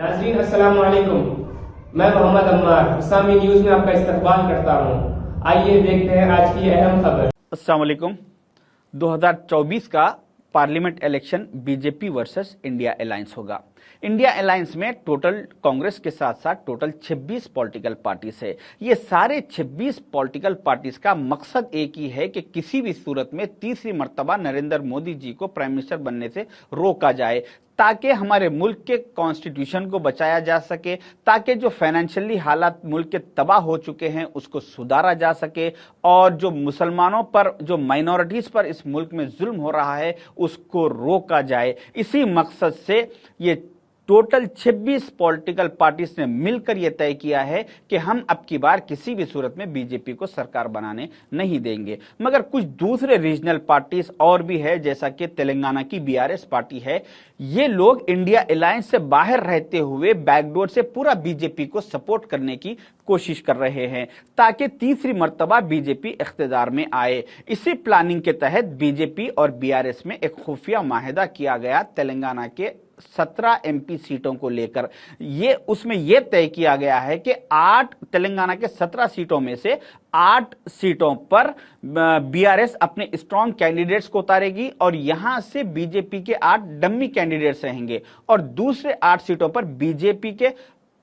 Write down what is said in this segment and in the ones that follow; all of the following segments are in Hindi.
नाज़रीन अस्सलाम वालेकुम। मैं मोहम्मद अम्मार इस्लामी न्यूज में आपका इस्तकबाल करता हूँ। आइए देखते हैं आज की अहम खबर। अस्सलाम वालेकुम। 2024 का parliament election BJP versus India alliance होगा। इंडिया अलायंस में टोटल कांग्रेस के साथ साथ टोटल 26 पॉलिटिकल पार्टीज है। ये सारे 26 पॉलिटिकल पार्टीज का मकसद एक ही है कि किसी भी सूरत में तीसरी मर्तबा नरेंद्र मोदी जी को प्राइम मिनिस्टर बनने से रोका जाए, ताकि हमारे मुल्क के कॉन्स्टिट्यूशन को बचाया जा सके, ताकि जो फाइनेंशियली हालात मुल्क के तबाह हो चुके हैं उसको सुधारा जा सके, और जो मुसलमानों पर, जो माइनॉरिटीज पर इस मुल्क में जुल्म हो रहा है उसको रोका जाए। इसी मकसद से ये टोटल 26 पॉलिटिकल पार्टीज ने मिलकर यह तय किया है कि हम अब की बार किसी भी सूरत में बीजेपी को सरकार बनाने नहीं देंगे। मगर कुछ दूसरे रीजनल पार्टीज और भी है, जैसा कि तेलंगाना की बीआरएस पार्टी है। ये लोग इंडिया अलायंस से बाहर रहते हुए बैकडोर से पूरा बीजेपी को सपोर्ट करने की कोशिश कर रहे हैं, ताकि तीसरी मर्तबा बीजेपी इख्तिदार में आए। इसी प्लानिंग के तहत बीजेपी और बीआरएस में एक खुफिया माहिदा किया गया तेलंगाना के 17 एमपी सीटों को लेकर। उसमें यह तय किया गया है कि 8 तेलंगाना के 17 सीटों में से 8 सीटों पर बीआरएस अपने स्ट्रॉन्ग कैंडिडेट्स को उतारेगी और यहां से बीजेपी के 8 डम्मी कैंडिडेट्स रहेंगे, और दूसरे 8 सीटों पर बीजेपी के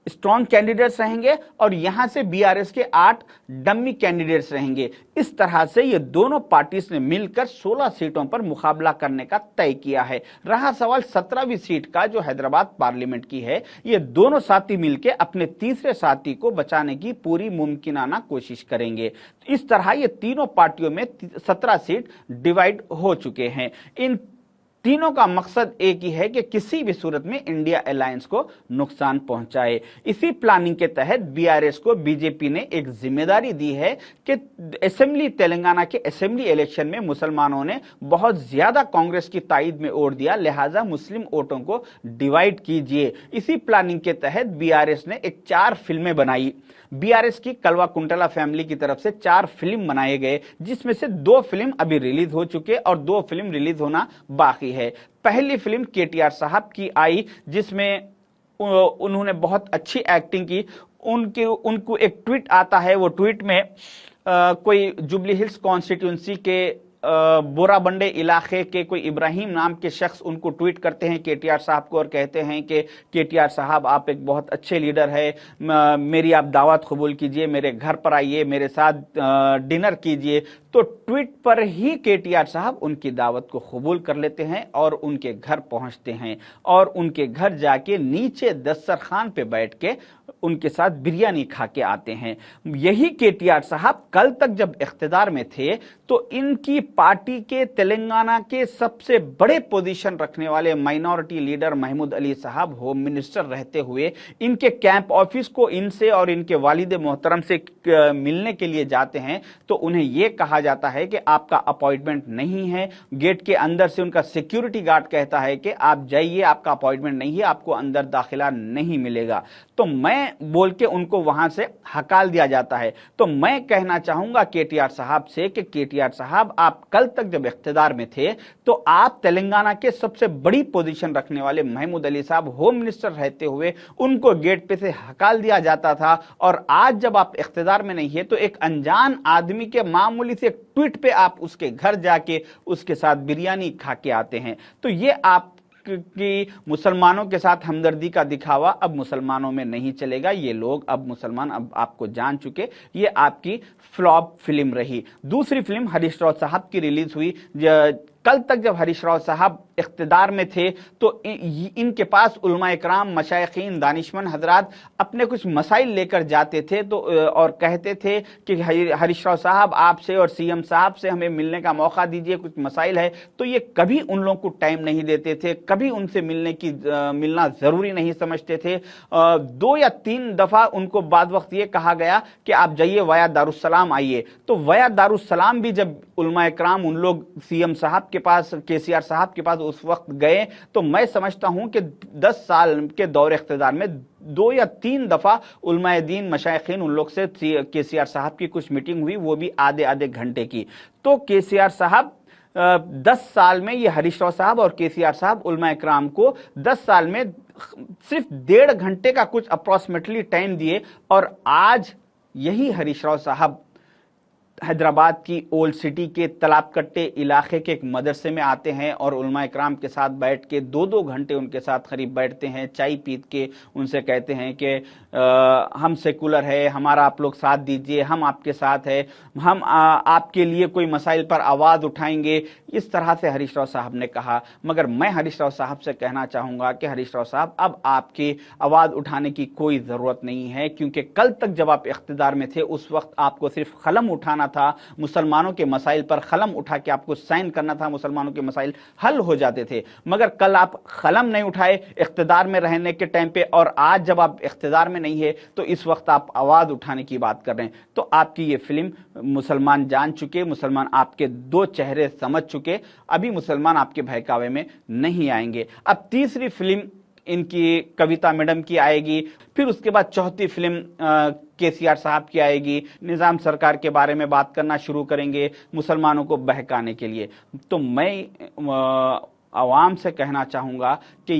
स्ट्रॉन्ग कैंडिडेट्स रहेंगे और यहां से बीआरएस के 8 डम्मी कैंडिडेट्स रहेंगे। इस तरह से ये दोनों पार्टीज ने मिलकर 16 सीटों पर मुकाबला करने का तय किया है। रहा सवाल 17वीं सीट का, जो हैदराबाद पार्लियामेंट की है। ये दोनों साथी मिलकर अपने तीसरे साथी को बचाने की पूरी मुमकिनाना कोशिश करेंगे। इस तरह ये तीनों पार्टियों में 17 सीट डिवाइड हो चुके हैं। इन तीनों का मकसद एक ही है कि किसी भी सूरत में इंडिया अलायंस को नुकसान पहुंचाए। इसी प्लानिंग के तहत बीआरएस को बीजेपी ने एक जिम्मेदारी दी है कि तेलंगाना के असेंबली इलेक्शन में मुसलमानों ने बहुत ज्यादा कांग्रेस की ताईद में वोट दिया, लिहाजा मुस्लिम वोटों को डिवाइड कीजिए। इसी प्लानिंग के तहत बीआरएस ने 4 फिल्में बनाई। बीआरएस की कलवा कुंटला फैमिली की तरफ से 4 फिल्म बनाए गए, जिसमें से 2 फिल्म अभी रिलीज हो चुके और 2 फिल्म रिलीज होना बाकी है। पहली फिल्म केटीआर साहब की आई, जिसमें उन्होंने बहुत अच्छी एक्टिंग की। उनको एक ट्वीट आता है, वो ट्वीट में कोई जुबली हिल्स कॉन्स्टिट्यूंसी के बोराबंडे इलाके के कोई इब्राहिम नाम के शख्स उनको ट्वीट करते हैं केटीआर साहब को और कहते हैं कि केटीआर साहब, आप एक बहुत अच्छे लीडर है, मेरी आप दावत कबूल कीजिए, मेरे घर पर आइए, मेरे साथ डिनर कीजिए। तो ट्वीट पर ही केटीआर साहब उनकी दावत को कबूल कर लेते हैं और उनके घर पहुंचते हैं और उनके घर जाके नीचे दस्तरखान पे बैठ के उनके साथ बिरयानी खा के आते हैं। यही केटीआर साहब कल तक जब इख्तिदार में थे तो इनकी पार्टी के तेलंगाना के सबसे बड़े पोजीशन रखने वाले माइनॉरिटी लीडर महमूद अली साहब होम मिनिस्टर रहते हुए इनके कैंप ऑफिस को इनसे और इनके वालिद मोहतरम से मिलने के लिए जाते हैं, तो उन्हें यह कहा जाता है कि आपका अपॉइंटमेंट नहीं है। गेट के अंदर से उनका सिक्योरिटी गार्ड कहता है कि आप जाइए, आपका अपॉइंटमेंट नहीं है, आपको अंदर दाखिला नहीं मिलेगा। तो मैं बोल के उनको वहां से हकाल दिया जाता है। तो मैं कहना चाहूंगा केटीआर साहब से कि केटीआर साहब, आप कल तक जब इख्तिदार में थे तो आप तेलंगाना के सबसे बड़ी पोजीशन रखने वाले महमूद अली साहब होम मिनिस्टर रहते हुए उनको गेट पे से हकाल दिया जाता था, और आज जब आप इख्तिदार में नहीं है तो एक अनजान आदमी के मामूली से ट्वीट पे आप उसके घर जाके उसके साथ बिरयानी खा के आते हैं। तो ये आप कि मुसलमानों के साथ हमदर्दी का दिखावा अब मुसलमानों में नहीं चलेगा। ये लोग अब मुसलमान अब आपको जान चुके, ये आपकी फ्लॉप फिल्म रही। दूसरी फिल्म हरीश राव साहब की रिलीज हुई। कल तक जब हरीश राव साहब इख्तिदार में थे तो इनके पास उलमा इकराम, मशाइखीन, दानिशमंद हजरात अपने कुछ मसाइल लेकर जाते थे तो और कहते थे कि हरीश राव साहब, आपसे और सीएम साहब से हमें मिलने का मौका दीजिए, कुछ मसाइल है। तो ये कभी उन लोगों को टाइम नहीं देते थे, कभी उनसे मिलना जरूरी नहीं समझते थे। 2 या 3 दफा उनको बाद वक्त ये कहा गया कि आप जाइए वया दारुस्सलाम आइए। तो वया दारुस्सलाम भी जब उलमा इकराम उन लोग सीएम साहब के पास, केसीआर साहब के पास उस वक्त गए, तो मैं समझता हूं कि 10 साल के दौर इख्तिदार में 2 या 3 दफा उलमाए दीन, मशाइखीन, उन लोग से केसीआर साहब की कुछ मीटिंग हुई, वो भी आधे आधे घंटे की। तो केसीआर साहब 10 साल में ये हरीश राव साहब और केसीआर साहब उलमा इकराम को 10 साल में सिर्फ 1.5 घंटे का कुछ अप्रॉक्सीमेटली टाइम दिए, और आज यही हरीश राव साहब हैदराबाद की ओल्ड सिटी के तालाबकट्टे इलाके के एक मदरसे में आते हैं और उलमा इकराम के साथ बैठ के 2-2 घंटे उनके साथ करीब बैठते हैं, चाय पीत के उनसे कहते हैं कि हम सेकुलर है, हमारा आप लोग साथ दीजिए, हम आपके साथ है, हम आपके लिए कोई मसाइल पर आवाज़ उठाएंगे। इस तरह से हरीश राव साहब ने कहा। मगर मैं हरीश राव साहब से कहना चाहूँगा कि हरीश राव साहब, अब आपकी आवाज़ उठाने की कोई ज़रूरत नहीं है, क्योंकि कल तक जब आप इख्तिदार में थे उस वक्त आपको सिर्फ कलम उठाना था, मुसलमानों के मसाइल पर कलम उठा के आपको साइन करना था, मुसलमानों के मसाइल हल हो जाते थे। मगर कल आप कलम नहीं उठाए इख्तिदार में रहने के टाइम पे, और आज जब आप इख्तिदार में नहीं है तो इस वक्त आप आवाज़ उठाने की बात कर रहे हैं। तो आपकी ये फिल्म मुसलमान जान चुके, मुसलमान आपके 2 चेहरे समझ चुके, अभी मुसलमान आपके बहकावे में नहीं आएंगे। अब तीसरी फिल्म इनकी कविता मैडम की आएगी, फिर उसके बाद चौथी फिल्म केसीआर साहब की आएगी, निज़ाम सरकार के बारे में बात करना शुरू करेंगे मुसलमानों को बहकाने के लिए। तो मैं आवाम से कहना चाहूँगा कि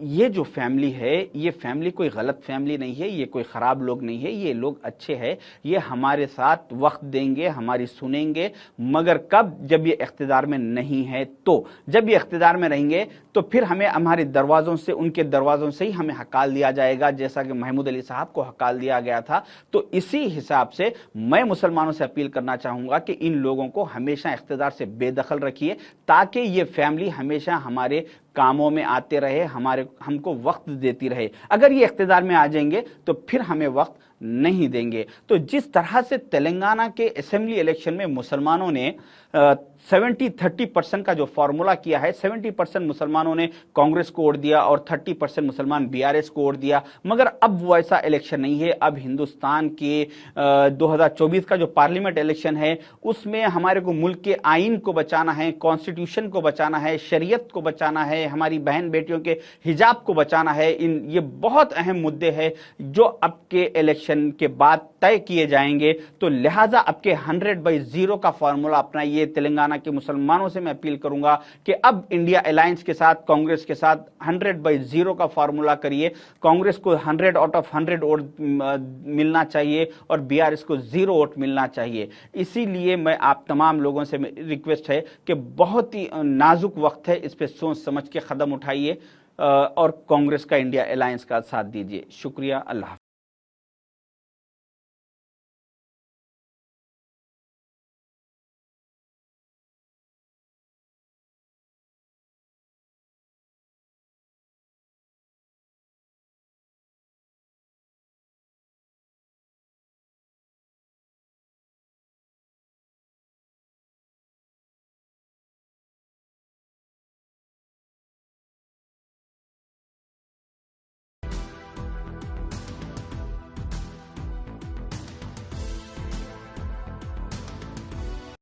ये जो फैमिली है, ये फैमिली कोई गलत फैमिली नहीं है, ये कोई ख़राब लोग नहीं है, ये लोग अच्छे हैं, ये हमारे साथ वक्त देंगे, हमारी सुनेंगे। मगर कब? जब ये इख्तिदार में नहीं है। तो जब ये इख्तिदार में रहेंगे तो फिर हमें हमारे दरवाज़ों से, उनके दरवाज़ों से ही हमें हकाल दिया जाएगा, जैसा कि महमूद अली साहब को हकाल दिया गया था। तो इसी हिसाब से मैं मुसलमानों से अपील करना चाहूँगा कि इन लोगों को हमेशा इख्तिदार से बेदखल रखिए, ताकि ये फैमिली हमेशा हमारे कामों में आते रहे, हमको वक्त देती रहे। अगर ये इख्तिदार में आ जाएंगे तो फिर हमें वक्त नहीं देंगे। तो जिस तरह से तेलंगाना के असेंबली इलेक्शन में मुसलमानों ने 70-30% का जो फॉर्मूला किया है, 70% मुसलमानों ने कांग्रेस को वोट दिया और 30% मुसलमान बीआरएस को वोट दिया। मगर अब वो ऐसा इलेक्शन नहीं है। अब हिंदुस्तान के 2024 का जो पार्लियामेंट इलेक्शन है, उसमें हमारे को मुल्क के आइन को बचाना है, कॉन्स्टिट्यूशन को बचाना है, शरीयत को बचाना है, हमारी बहन बेटियों के हिजाब को बचाना है। ये बहुत अहम मुद्दे हैं जो अब के इलेक्शन के बाद तय किए जाएंगे। तो लिहाजा अब के 100/0 का फॉर्मूला अपनाइए। तेलंगाना के मुसलमानों से मैं अपील करूंगा कि अब इंडिया अलायंस के साथ, कांग्रेस के साथ 100/0 का फॉर्मूला करिए। कांग्रेस को 100 आउट ऑफ 100 वोट मिलना चाहिए और बीआरएस को 0 वोट मिलना चाहिए। इसीलिए मैं आप तमाम लोगों से रिक्वेस्ट है कि बहुत ही नाजुक वक्त है, इस पर सोच समझ के कदम उठाइए और कांग्रेस का इंडिया अलायंस का साथ दीजिए। शुक्रिया। अल्लाह।